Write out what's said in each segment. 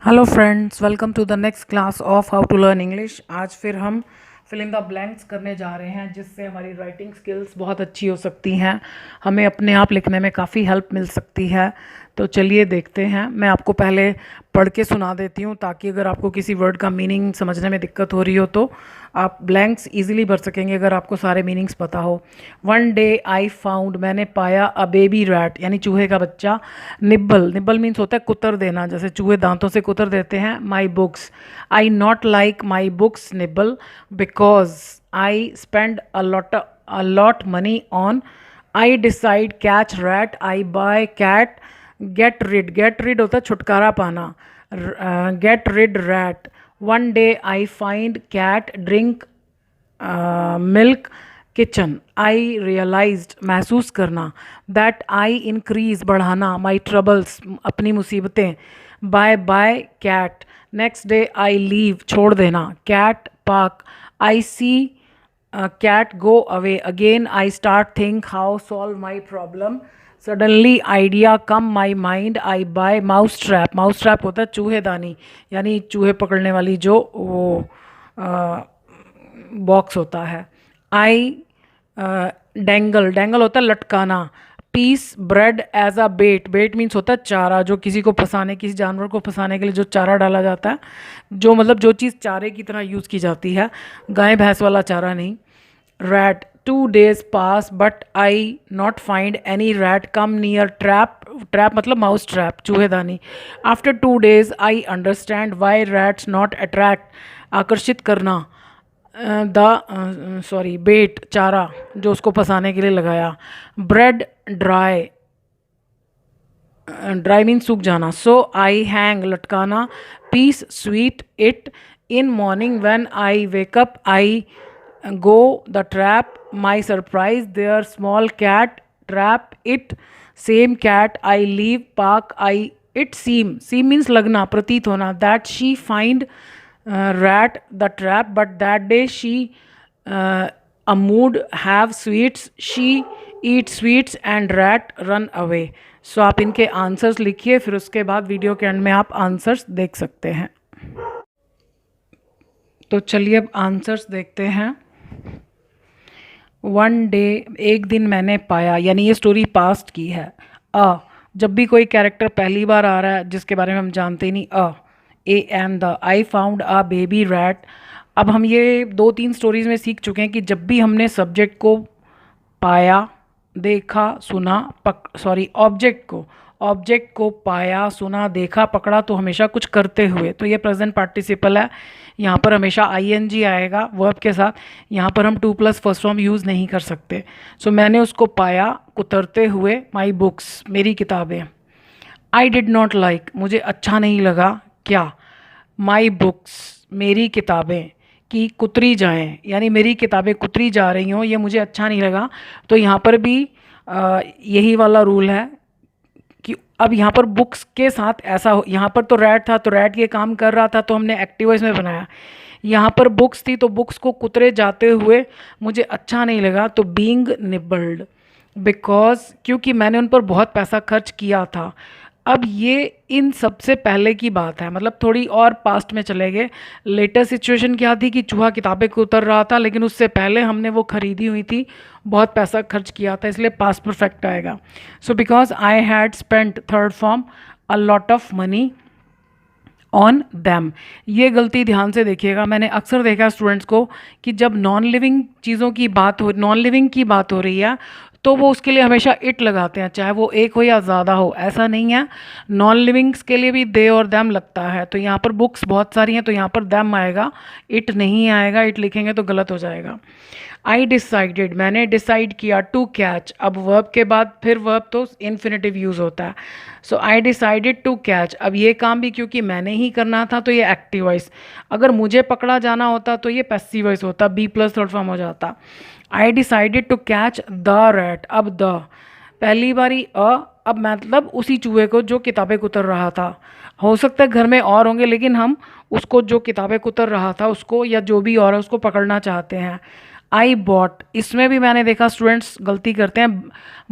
Hello friends, welcome to the next class of how to learn English. आज फिर हम fill in the blanks करने जा रहे हैं, जिससे हमारी राइटिंग स्किल्स बहुत अच्छी हो सकती हैं। हमें अपने आप लिखने में काफ़ी हेल्प मिल सकती है। तो चलिए देखते हैं। मैं आपको पहले पढ़ के सुना देती हूँ, ताकि अगर आपको किसी वर्ड का मीनिंग समझने में दिक्कत हो रही हो तो आप ब्लैंक्स इजीली भर सकेंगे, अगर आपको सारे मीनिंग्स पता हो। वन डे आई फाउंड, मैंने पाया, अ बेबी रैट यानी चूहे का बच्चा। निब्बल, निब्बल मीन्स होता है कुतर देना, जैसे चूहे दांतों से कुतर देते हैं। My books, I not like my books nibble because I spend a lot money on. I decide catch rat, I buy cat. Get rid होता है छुटकारा पाना। Get rid rat. One day I find cat drink milk kitchen. I realized, महसूस करना। That I increase, बढ़ाना। माई troubles, अपनी मुसीबतें। Bye bye cat. Next day I leave, छोड़ देना। Cat park. I see cat go away. Again I start think how solve my problem. Suddenly idea come my mind. I buy mouse trap. Mouse trap होता है चूहेदानी, यानी चूहे पकड़ने वाली जो वो बॉक्स होता है। आई डेंगल, डेंगल होता है लटकाना। Piece bread as a bait, bait means होता है चारा, जो किसी को फंसाने, किसी जानवर को फंसाने के लिए जो चारा डाला जाता है, जो मतलब जो चीज़ चारे की तरह यूज़ की जाती है, गाय भैंस वाला चारा नहीं। Rat, 2 days pass but I not find any rat come near trap, trap मतलब माउस ट्रैप, चूहेदानी। After 2 days I understand why rats not attract, आकर्षित करना। सॉरी बेट, चारा जो उसको फंसाने के लिए लगाया। ब्रेड ड्राई, ड्राई मीन सूख जाना। सो आई हैंग, लटकाना। Piece sweet it. In morning when I wake up I go the trap. My surprise there small cat trap it. Same cat I leave park. I it seem, seem means लगना, प्रतीत होना। That she find rat the trap, but that day she a mood have sweets, she eat sweets and rat run away. So आप इनके answers लिखिए, फिर उसके बाद video के एंड में आप आंसर्स देख सकते हैं। तो चलिए अब आंसर्स देखते हैं। वन डे, एक दिन मैंने पाया, यानी ये स्टोरी पास्ट की है। जब भी कोई कैरेक्टर पहली बार आ रहा है जिसके बारे में हम जानते ही नहीं, A am the. I found a baby rat. अब हम ये 2-3 स्टोरीज में सीख चुके हैं कि जब भी हमने सब्जेक्ट को पाया, देखा, सुना, ऑब्जेक्ट को पाया, सुना, देखा, पकड़ा, तो हमेशा कुछ करते हुए, तो ये प्रेजेंट पार्टिसिपल है। यहाँ पर हमेशा आईएनजी आएगा वर्ब के साथ। यहाँ पर हम 2+ फर्स्ट फॉर्म यूज़ नहीं कर सकते। सो मैंने उसको पाया कुतरते हुए। माई बुक्स, मेरी किताबें। आई डिड नॉट लाइक, मुझे अच्छा नहीं लगा। क्या? माई बुक्स, मेरी किताबें, कि कुतरी जाएं, यानी मेरी किताबें कुतरी जा रही हों, ये मुझे अच्छा नहीं लगा। तो यहाँ पर भी यही वाला रूल है कि अब यहाँ पर बुक्स के साथ ऐसा हो, यहाँ पर तो रैट था, तो रैट ये काम कर रहा था, तो हमने एक्टिव वॉइस में बनाया। यहाँ पर बुक्स थी, तो बुक्स को कुतरे जाते हुए मुझे अच्छा नहीं लगा, तो बीइंग निबल्ड। बिकॉज, क्योंकि मैंने उन पर बहुत पैसा खर्च किया था। अब ये इन सबसे पहले की बात है, मतलब थोड़ी और पास्ट में चले गए। लेटेस्ट सिचुएशन क्या थी कि चूहा किताबें को उतर रहा था, लेकिन उससे पहले हमने वो खरीदी हुई थी, बहुत पैसा खर्च किया था, इसलिए पास्ट परफेक्ट आएगा। So because I had spent, third form, a lot of money on them. ये गलती ध्यान से देखिएगा, मैंने अक्सर देखा स्टूडेंट्स को कि जब नॉन लिविंग चीज़ों की बात हो, नॉन लिविंग की बात हो रही है, तो वो उसके लिए हमेशा इट लगाते हैं, चाहे वो एक हो या ज़्यादा हो। ऐसा नहीं है, नॉन लिविंग्स के लिए भी दे और दैम लगता है। तो यहाँ पर बुक्स बहुत सारी हैं, तो यहाँ पर दैम आएगा, इट नहीं आएगा। इट लिखेंगे तो गलत हो जाएगा। आई डिसाइडेड, मैंने डिसाइड किया। टू कैच, अब वर्ब के बाद फिर वर्ब तो इन्फिनेटिव यूज़ होता है। सो आई डिसाइडेड टू कैच। अब ये काम भी क्योंकि मैंने ही करना था, तो ये एक्टिव वॉइस। अगर मुझे पकड़ा जाना होता तो ये पैसिव वॉइस होता, बी प्लस थर्ड फॉर्म हो जाता। I decided to catch the rat. अब द, पहली बारी अब मतलब उसी चूहे को जो किताबें कुतर रहा था। हो सकता है घर में और होंगे, लेकिन हम उसको जो किताबें कुतर रहा था उसको, या जो भी और है उसको पकड़ना चाहते हैं। आई बॉट, इसमें भी मैंने देखा स्टूडेंट्स गलती करते हैं,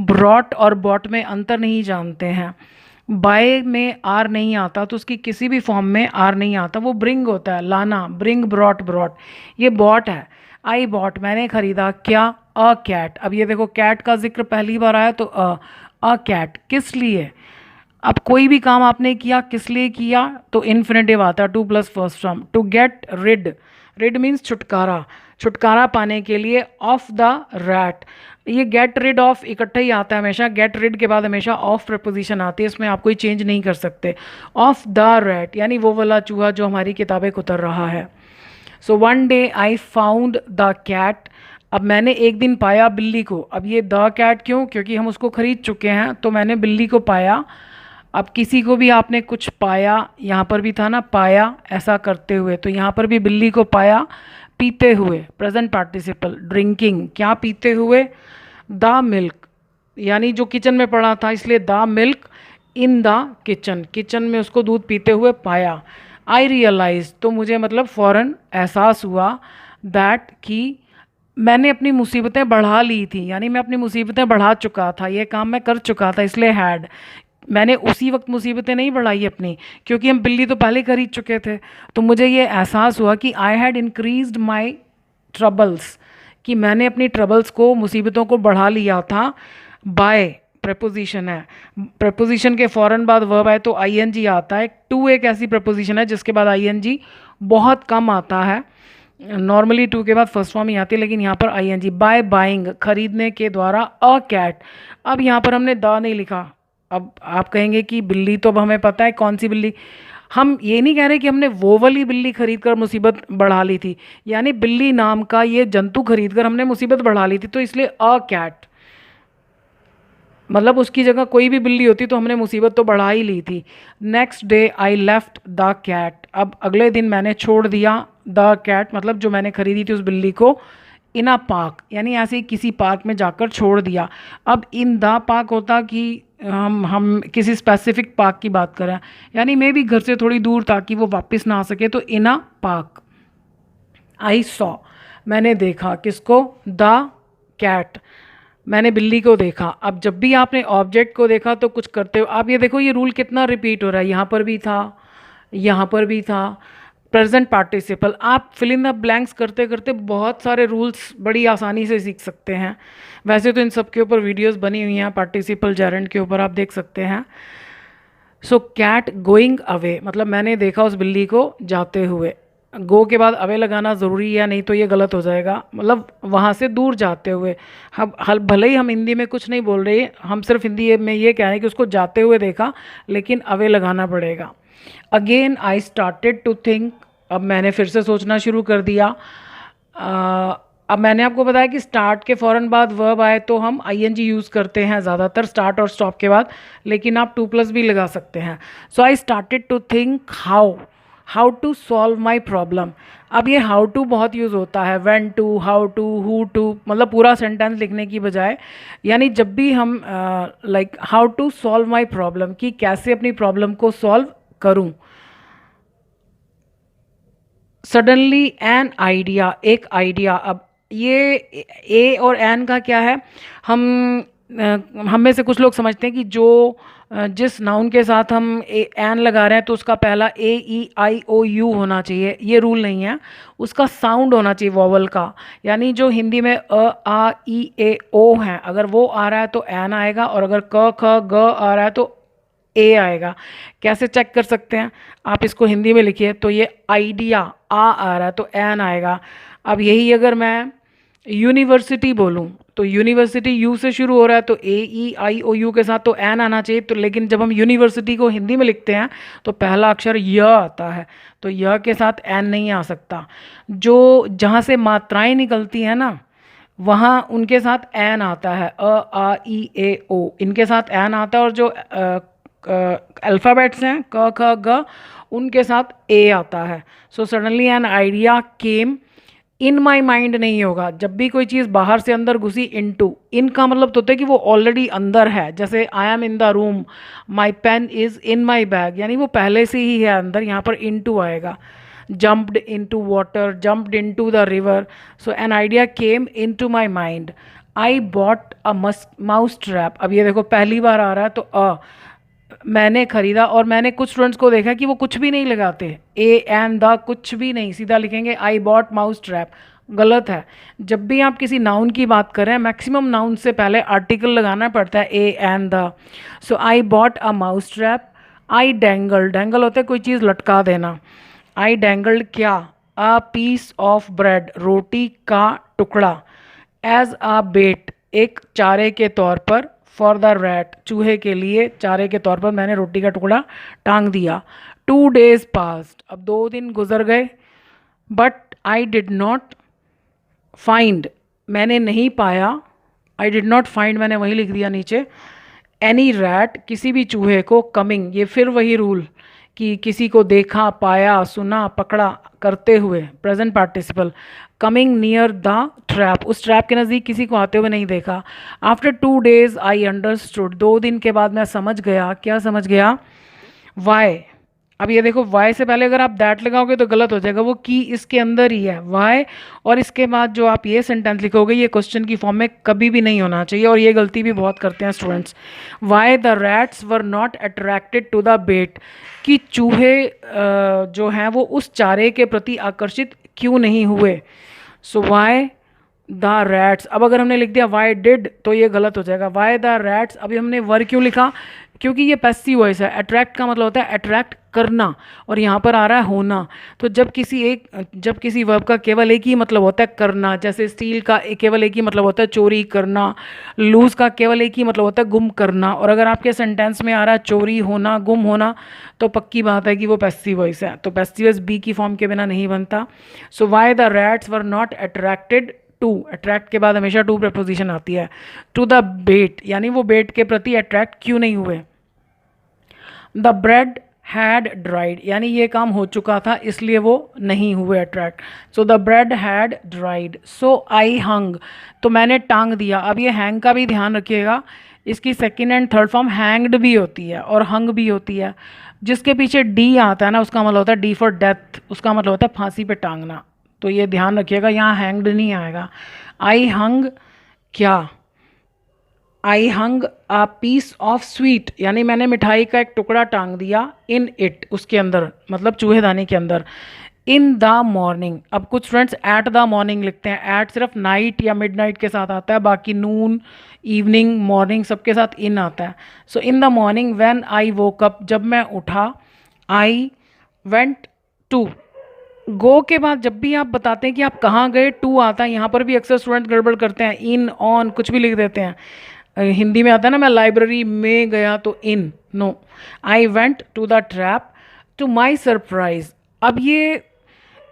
ब्रॉट और बॉट में अंतर नहीं जानते हैं। बाय में आर नहीं आता, तो उसकी किसी भी फॉर्म में आर नहीं आता, वो ब्रिंग होता है, लाना, ब्रिंग, ब्रॉट, ब्रॉट। ये बॉट है। आई बॉट, मैंने खरीदा क्या, अ कैट। अब ये देखो कैट का जिक्र पहली बार आया तो अ कैट किस लिए। अब कोई भी काम आपने किया किस लिए किया, तो इन्फिनेटिव आता है, to plus first form. To get rid, rid means छुटकारा, छुटकारा पाने के लिए, ऑफ द रैट। ये गेट रिड ऑफ इकट्ठा ही आता है हमेशा, गेट रिड के बाद हमेशा ऑफ प्रपोजिशन आती है, इसमें आप कोई चेंज नहीं कर सकते। ऑफ द रैट यानी वो वाला चूहा जो हमारी किताबें कुतर रहा है। So one day I found the cat, अब मैंने एक दिन पाया बिल्ली को। अब ये द कैट क्यों, क्योंकि हम उसको खरीद चुके हैं, तो मैंने बिल्ली को पाया। अब किसी को भी आपने कुछ पाया, यहाँ पर भी था ना पाया, ऐसा करते हुए, तो यहाँ पर भी बिल्ली को पाया पीते हुए, प्रेजेंट पार्टिसिपल, ड्रिंकिंग, क्या पीते हुए, द मिल्क, यानी जो किचन में पड़ा था इसलिए the milk in the kitchen, kitchen में उसको दूध पीते हुए पाया। आई रियलाइज, तो मुझे मतलब फ़ौरन एहसास हुआ, दैट कि मैंने अपनी मुसीबतें बढ़ा ली थी, यानी मैं अपनी मुसीबतें बढ़ा चुका था, ये काम मैं कर चुका था, इसलिए हैड, मैंने उसी वक्त मुसीबतें नहीं बढ़ाई अपनी, क्योंकि हम बिल्ली तो पहले खरीद चुके थे। तो मुझे ये एहसास हुआ कि I had increased my troubles, कि मैंने अपनी ट्रबल्स को, मुसीबतों को बढ़ा लिया था। बाय प्रपोजिशन है, प्रपोजिशन के फ़ौरन बाद वर्ब आए तो आईएनजी आता है। टू एक ऐसी प्रपोजिशन है जिसके बाद आईएनजी बहुत कम आता है, नॉर्मली टू के बाद फर्स्ट फॉर्म ही आती है, लेकिन यहाँ पर आईएनजी। बाय बाइंग, खरीदने के द्वारा, अ कैट। अब यहाँ पर हमने द नहीं लिखा। अब आप कहेंगे कि बिल्ली तो अब हमें पता है कौन सी बिल्ली, हम ये नहीं कह रहे कि हमने वो वाली बिल्ली खरीद कर मुसीबत बढ़ा ली थी, यानी बिल्ली नाम का ये जंतु खरीद कर हमने मुसीबत बढ़ा ली थी, तो इसलिए अ कैट, मतलब उसकी जगह कोई भी बिल्ली होती तो हमने मुसीबत तो बढ़ा ही ली थी। Next day I left the cat, अब अगले दिन मैंने छोड़ दिया द कैट, मतलब जो मैंने खरीदी थी उस बिल्ली को, इन अ पार्क, यानी ऐसे ही किसी पार्क में जाकर छोड़ दिया। अब इन द पार्क होता कि हम किसी स्पेसिफिक पार्क की बात करें, यानी मैं भी घर से थोड़ी दूर ताकि वो वापस ना आ सके, तो इन अ पार्क। आई सॉ, मैंने देखा किसको, द कैट, मैंने बिल्ली को देखा। अब जब भी आपने ऑब्जेक्ट को देखा तो कुछ करते हो, आप ये देखो ये रूल कितना रिपीट हो रहा है, यहाँ पर भी था, यहाँ पर भी था। प्रेजेंट पार्टिसिपल, आप फिल इन द ब्लैंक्स करते करते बहुत सारे रूल्स बड़ी आसानी से सीख सकते हैं। वैसे तो इन सब के ऊपर वीडियोस बनी हुई हैं, पार्टिसिपल जेरेंड के ऊपर आप देख सकते हैं। सो कैट गोइंग अवे, मतलब मैंने देखा उस बिल्ली को जाते हुए। गो के बाद अवे लगाना ज़रूरी है, नहीं तो ये गलत हो जाएगा, मतलब वहाँ से दूर जाते हुए। हम भले ही हम हिंदी में कुछ नहीं बोल रहे, हम सिर्फ हिंदी में ये कह रहे हैं कि उसको जाते हुए देखा, लेकिन अवे लगाना पड़ेगा। Again I started to think, अब मैंने फिर से सोचना शुरू कर दिया। अब मैंने आपको बताया कि स्टार्ट के फ़ौरन बाद वर्ब आए तो हम आईएनजी यूज़ करते हैं ज़्यादातर स्टार्ट और स्टॉप के बाद, लेकिन आप टू प्लस भी लगा सकते हैं। So I started to think how to solve my problem. अब ये हाउ टू बहुत यूज़ होता है, when to, how to, who to, मतलब पूरा सेंटेंस लिखने की बजाय, यानी जब भी हम like how to solve my problem, कि कैसे अपनी प्रॉब्लम को सॉल्व करूं। सडनली एन आइडिया, एक आइडिया। अब ये ए और एन का क्या है, हम में से कुछ लोग समझते हैं कि जो जिस नाउन के साथ हम एन लगा रहे हैं तो उसका पहला AEIOU होना चाहिए, ये रूल नहीं है, उसका साउंड होना चाहिए वॉवल का, यानी जो हिंदी में A, I, E, A, O है, अगर वो आ रहा है तो एन आएगा, और अगर क ख ग आ रहा है तो ए आएगा। कैसे चेक कर सकते हैं, आप इसको हिंदी में लिखिए, तो ये आइडिया आ रहा है तो एन आएगा। अब यही अगर मैं यूनिवर्सिटी बोलूं तो यूनिवर्सिटी यू से शुरू हो रहा है तो AEIOU के साथ तो एन आना चाहिए, तो लेकिन जब हम यूनिवर्सिटी को हिंदी में लिखते हैं तो पहला अक्षर य आता है, तो य के साथ एन नहीं आ सकता। जो जहाँ से मात्राएं निकलती हैं ना, वहाँ उनके साथ एन आता है, A, I, E, A, O, इनके साथ एन आता है, और जो अल्फ़ाबेट्स हैं क ख ग, उनके साथ ए आता है। So suddenly an idea came, in my mind नहीं होगा, जब भी कोई चीज़ बाहर से अंदर घुसी इनटू, इन का मतलब तो होता है कि वो ऑलरेडी अंदर है, जैसे I am in the room, my pen is in my bag, यानी वो पहले से ही है अंदर, यहाँ पर इनटू आएगा। jumped into water, jumped into the river, so an idea came into my mind. I bought a mouse trap, अब ये देखो पहली बार आ रहा है तो मैंने खरीदा, और मैंने कुछ स्टूडेंट्स को देखा कि वो कुछ भी नहीं लगाते, ए एंड द कुछ भी नहीं, सीधा लिखेंगे आई बॉट माउस ट्रैप। गलत है। जब भी आप किसी नाउन की बात करें, मैक्सिमम नाउन से पहले आर्टिकल लगाना पड़ता है, a and the. So I bought a mouse trap. I dangle, dangle होता है कोई चीज़ लटका देना। आई डेंगल्ड क्या, अ पीस ऑफ ब्रेड, रोटी का टुकड़ा। एज अ बेट, एक चारे के तौर पर। फॉर द रैट, चूहे के लिए चारे के तौर पर मैंने रोटी का टुकड़ा टांग दिया। 2 days passed, अब 2 दिन गुजर गए। But I did not find, मैंने नहीं पाया। आई डिड नॉट फाइंड, मैंने वही लिख दिया नीचे। एनी रैट, किसी भी चूहे को। कमिंग, ये फिर वही रूल कि किसी को देखा, पाया, सुना, पकड़ा करते हुए, present participle. Coming near the trap, उस ट्रैप के नज़दीक किसी को आते हुए नहीं देखा। आफ्टर 2 days आई अंडरस्टूड, 2 दिन के बाद मैं समझ गया। क्या समझ गया? वाई। अब ये देखो, वाई से पहले अगर आप दैट लगाओगे तो गलत हो जाएगा, वो की इसके अंदर ही है, वाई। और इसके बाद जो आप ये सेंटेंस लिखोगे, ये क्वेश्चन की फॉर्म में कभी भी नहीं होना चाहिए, और ये गलती भी बहुत करते हैं students. Why the rats were not attracted to the bait, कि चूहे जो हैं वो उस चारे के प्रति आकर्षित क्यों नहीं हुए। सो वाई द रैट्स, अब अगर हमने लिख दिया वाई डिड तो ये गलत हो जाएगा। वाई द रैट्स, अभी हमने वर क्यों लिखा? क्योंकि ये पैसिव वॉइस है। अट्रैक्ट का मतलब होता है अट्रैक्ट करना, और यहाँ पर आ रहा है होना। तो जब किसी वर्ब का केवल एक ही मतलब होता है करना, जैसे स्टील का केवल एक ही मतलब होता है चोरी करना, लूज का केवल एक ही मतलब होता है गुम करना, और अगर आपके सेंटेंस में आ रहा है चोरी होना, गुम होना, तो पक्की बात है कि वो पैसिव वॉइस है। तो पैसिव वॉइस बी की फॉर्म के बिना नहीं बनता। So why the rats were not attracted to, attract के बाद हमेशा टू प्रपोजिशन आती है। टू द बेट, यानी वो बेट के प्रति अट्रैक्ट क्यों नहीं हुए। द ब्रेड हैड ड्राइड, यानी ये काम हो चुका था इसलिए वो नहीं हुए attract. So the bread had dried. So I hung, तो मैंने टांग दिया। अब ये हैंग का भी ध्यान रखिएगा, इसकी second and third form hanged भी होती है और हंग भी होती है। जिसके पीछे डी आता है ना, उसका मतलब होता है डी फॉर डेथ, उसका मतलब होता है फांसी पे टांगना। तो ये ध्यान रखिएगा, यहाँ हैंग्ड नहीं आएगा। आई हंग क्या, आई हंग अ पीस ऑफ स्वीट, यानी मैंने मिठाई का एक टुकड़ा टांग दिया। इन इट, उसके अंदर, मतलब चूहेदानी के अंदर। इन द मॉर्निंग, अब कुछ स्टूडेंट्स एट द मॉर्निंग लिखते हैं। एट सिर्फ नाइट या मिडनाइट के साथ आता है, बाकी नून, इवनिंग, मॉर्निंग सबके साथ इन आता है। So in the morning when I woke up, जब मैं उठा। आई वेंट टू, गो के बाद जब भी आप बताते हैं कि आप कहाँ गए, टू आता है। यहाँ पर भी अक्सर स्टूडेंट गड़बड़ करते हैं, इन, ऑन, कुछ भी लिख देते हैं। हिंदी में आता है ना, मैं लाइब्रेरी में गया, तो in, no. I went to the trap to my surprise. अब ये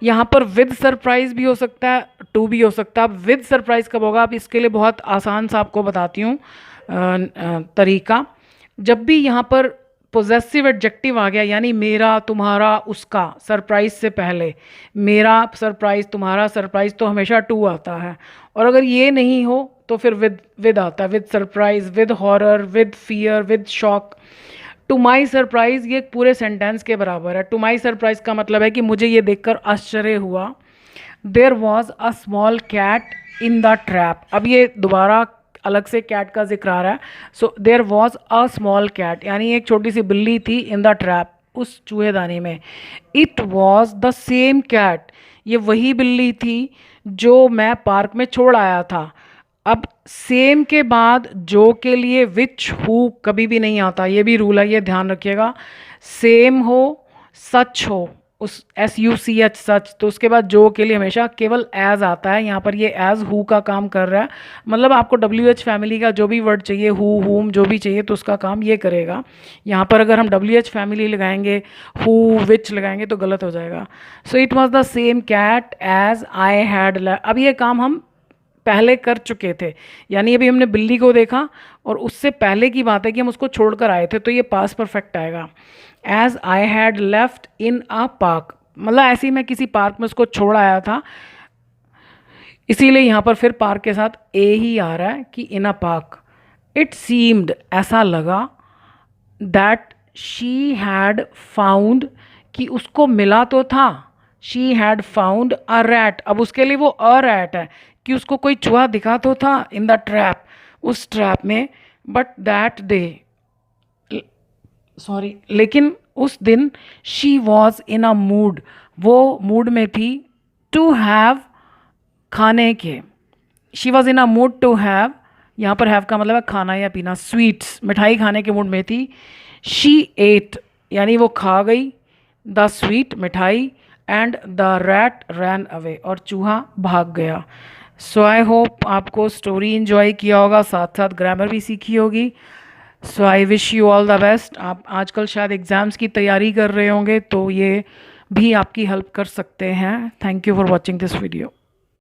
यहाँ पर विद सरप्राइज भी हो सकता है, टू भी हो सकता है। अब विद सरप्राइज कब होगा, अब इसके लिए बहुत आसान सा आपको बताती हूँ तरीका। जब भी यहाँ पर पोजेसिव एडजेक्टिव आ गया, यानी मेरा, तुम्हारा, उसका, सरप्राइज से पहले, मेरा सरप्राइज, तुम्हारा सरप्राइज, तो हमेशा टू आता है। और अगर ये नहीं हो तो फिर विद आता है, with surprise, with horror, with fear, with shock. To my surprise ये पूरे सेंटेंस के बराबर है। टू माई सरप्राइज का मतलब है कि मुझे ये देखकर आश्चर्य हुआ। There was a small cat in the trap, अब ये दोबारा अलग से कैट का जिक्र आ रहा है। So there was a small cat, यानी एक छोटी सी बिल्ली थी, इन द ट्रैप, उस चूहेदानी में। It was the same cat, ये वही बिल्ली थी जो मैं पार्क में छोड़ आया था। अब सेम के बाद जो के लिए विच, हु कभी भी नहीं आता, ये भी रूल है, ये ध्यान रखिएगा। सेम हो, सच हो, उस SUCH सच, तो उसके बाद जो के लिए हमेशा केवल एज आता है। यहाँ पर ये एज हु का काम कर रहा है, मतलब आपको WH फैमिली का जो भी वर्ड चाहिए, हु, हुम, जो भी चाहिए, तो उसका काम ये करेगा। यहाँ पर अगर हम WH फैमिली लगाएंगे, हु, विच लगाएंगे तो गलत हो जाएगा। So it was the same cat as I had. अब ये काम हम पहले कर चुके थे, यानी अभी हमने बिल्ली को देखा और उससे पहले की बात है कि हम उसको छोड़कर आए थे, तो ये पास परफेक्ट आएगा। As I had left in a park, मतलब ऐसे ही मैं किसी पार्क में उसको छोड़ आया था, इसीलिए यहाँ पर फिर पार्क के साथ ए ही आ रहा है कि इन अ पार्क। इट सीम्ड, ऐसा लगा, दैट शी हैड फाउंड, कि उसको मिला तो था। She had found a rat, अब उसके लिए वो अ रैट है कि उसको कोई चूहा दिखा तो था इन द ट्रैप, उस ट्रैप में। बट दैट डे, सॉरी, लेकिन उस दिन she was in a mood, वो मूड में थी टू हैव, खाने के। She was in a mood to have, यहाँ पर हैव का मतलब है खाना या पीना, स्वीट्स, मिठाई खाने के मूड में थी। शी एट, यानी वो खा गई द स्वीट, मिठाई, and the rat ran away, और चूहा भाग गया। सो आई होप आपको स्टोरी इन्जॉय किया होगा, साथ साथ ग्रामर भी सीखी होगी। So I wish you all the best. आप आजकल शायद एग्ज़ाम्स की तैयारी कर रहे होंगे, तो ये भी आपकी हेल्प कर सकते हैं। Thank you for watching this video.